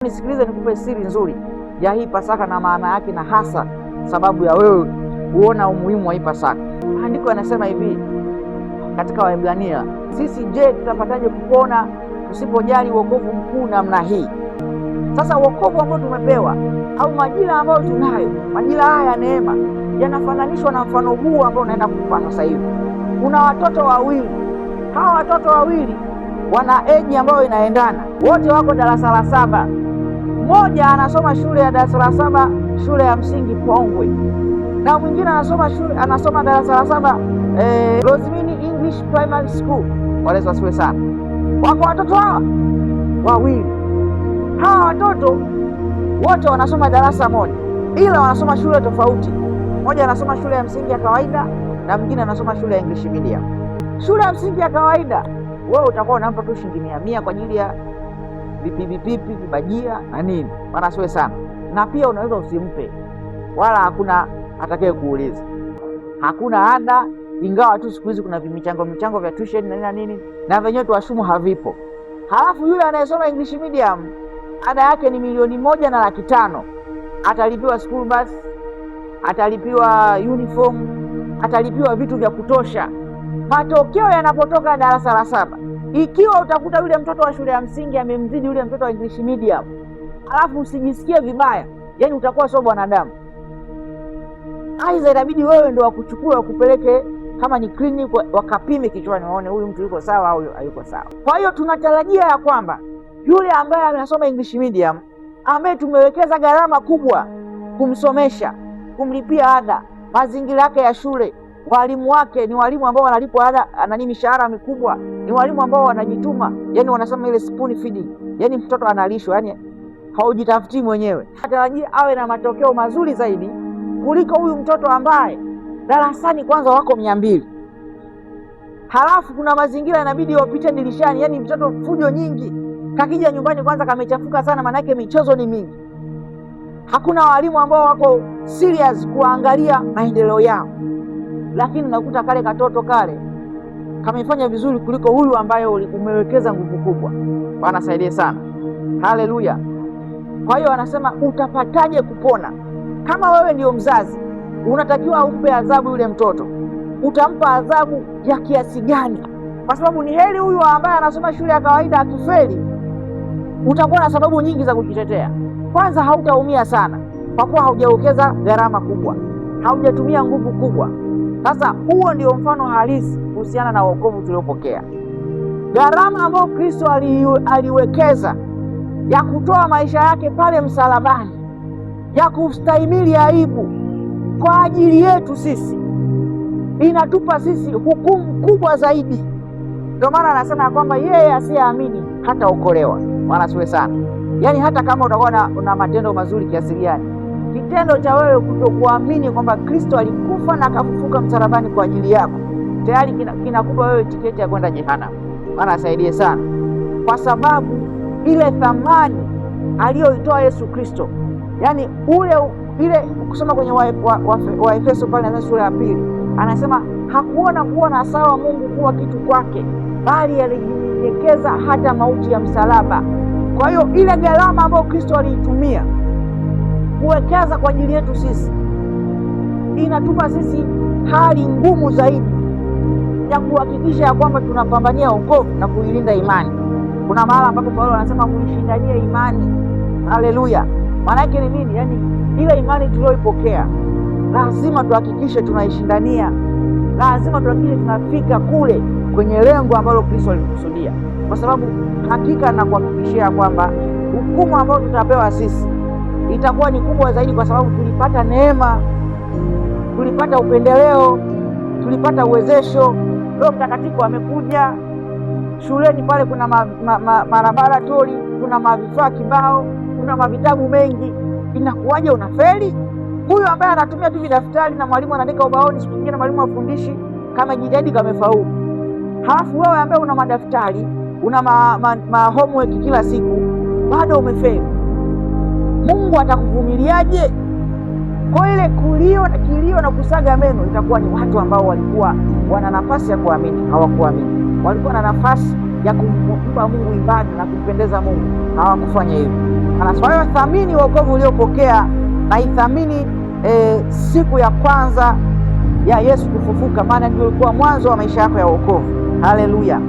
Nisikilize nikupe siri nzuri ya hii Pasaka na maana yake, na hasa sababu ya wewe kuona umuhimu wa hii Pasaka. Maandiko yanasema hivi katika Waebrania, sisi je, tutapataje kupona tusipojali wokovu mkuu namna hii? Sasa wokovu ambao tumepewa au majira ambayo tunayo, majira haya ya neema, yanafananishwa na mfano huu ambao unaenda kufa sasa hivi. Kuna watoto wawili, hawa watoto wawili wana eji ambayo inaendana, wote wako darasa la 7. Mmoja anasoma shule ya darasa la 7, shule ya msingi Pongwe, na mwingine anasoma darasa la 7 Rosemini English Primary School. Wale wasiwe sana, wako watoto hawa wawili. Hawa watoto wote wanasoma darasa moja, ila wanasoma shule tofauti. Mmoja anasoma shule ya msingi ya kawaida na mwingine anasoma shule ya English medium. Shule ya msingi ya kawaida wewe utakuwa unampa tu shilingi 100 kwa ajili ya vipipi, vibajia na nini, maana siwe sana, na pia unaweza usimpe, wala hakuna atakaye kuuliza, hakuna ada, ingawa tu siku hizi kuna michango vya tuition na nini, na wenyewe tuwashumu havipo. Halafu yule anayesoma English medium ada yake ni 1,500,000, atalipiwa school bus, atalipiwa uniform, atalipiwa vitu vya kutosha. Matokeo yanapotoka darasa la 7, ikiwa utakuta yule mtoto wa shule ya msingi amemzidi yule mtoto wa English medium, alafu usijisikie vibaya, yani utakuwa sio mwanadamu. Aidha itabidi wewe ndio wakuchukue wakupeleke kama ni clinic, wakapime kichwani waone huyu mtu yuko sawa au hayuko sawa. Kwa hiyo tunatarajia ya kwamba yule ambaye anasoma English medium, ambaye tumewekeza gharama kubwa kumsomesha, kumlipia ada, mazingira yake ya shule, walimu wake ni walimu ambao wanalipwa ada mishahara mikubwa, ni walimu ambao wanajituma, yani wanasema ile spoon feeding, yani mtoto analishwa, yani haujitafuti mwenyewe. Natarajia awe na matokeo mazuri zaidi kuliko huyu mtoto ambaye darasani kwanza wako 200, halafu kuna mazingira inabidi wapite dirishani, yani mtoto fujo nyingi, kakija nyumbani kwanza kamechafuka sana, manake michezo ni mingi. Hakuna walimu ambao wako serious kuangalia maendeleo yao, lakini unakuta kale katoto kale kamefanya vizuri kuliko huyu ambaye umewekeza nguvu kubwa. Bwana saidie sana, haleluya. Kwa hiyo anasema utapataje kupona? Kama wewe ndio mzazi, unatakiwa umpe adhabu yule mtoto. Utampa adhabu ya kiasi gani? Kwa sababu ni heri huyu ambaye anasoma shule ya kawaida akifeli, utakuwa na sababu nyingi za kujitetea. Kwanza hautaumia sana kwa kuwa haujawekeza gharama kubwa, haujatumia nguvu kubwa. Sasa huo ndio mfano halisi kuhusiana na wokovu tuliopokea. Gharama ambayo Kristo aliwekeza ya kutoa maisha yake pale msalabani, ya kustahimili aibu kwa ajili yetu sisi, inatupa sisi hukumu kubwa zaidi. Ndio maana anasema kwamba yeye asiyeamini hataokolewa. Maana siwe sana, yaani hata kama utakuwa na matendo mazuri kiasi gani, kitendo cha wewe kutokuamini kwamba Kristo alikufa na akafufuka msalabani kwa ajili yako, tayari kinakupa wewe tiketi ya kwenda jehanamu. Maana asaidie sana, kwa sababu ile thamani aliyoitoa Yesu Kristo, yani ile kusoma kwenye Waefeso pale na sura ya 2, anasema hakuona kuwa na sawa Mungu kuwa kitu kwake, bali alijinyenyekeza hata mauti ya msalaba. Kwa hiyo ile gharama ambayo Kristo aliitumia kuwekeza kwa ajili yetu sisi, inatupa sisi hali ngumu zaidi ya kuhakikisha ya kwamba tunapambania wokovu na kuilinda imani. Kuna mahala ambapo Paulo anasema kuishindania imani. Haleluya! Maana yake ni nini? Yaani ile imani tuliyoipokea lazima tuhakikishe tunaishindania, lazima tuhakikishe tunafika kule kwenye lengo ambalo Kristo alikusudia, kwa sababu hakika na kuhakikishia kwamba hukumu ambayo tutapewa sisi itakuwa ni kubwa zaidi, kwa sababu tulipata neema, tulipata upendeleo, tulipata uwezesho. Roho Mtakatifu amekuja shuleni pale, kuna laboratory, kuna mavifaa kibao, kuna mavitabu mengi. Inakuwaje unafeli? Huyu ambaye anatumia tu daftari na mwalimu anaandika ubaoni, siku nyingine mwalimu afundishi, kama jitihadi kamefaulu. Halafu wewe ambaye una madaftari, una homework kila siku, bado umefeli. Mungu atakuvumiliaje? Kwa ile kilio na kusaga meno itakuwa ni watu ambao walikuwa wana nafasi ya kuamini, hawakuamini. Walikuwa na nafasi ya kumpa Mungu ibada na kumpendeza Mungu, hawakufanya hivyo. Kwa hiyo thamini wokovu uliopokea na ithamini siku ya kwanza ya Yesu kufufuka, maana ndio ilikuwa mwanzo wa maisha yako ya wokovu. Haleluya!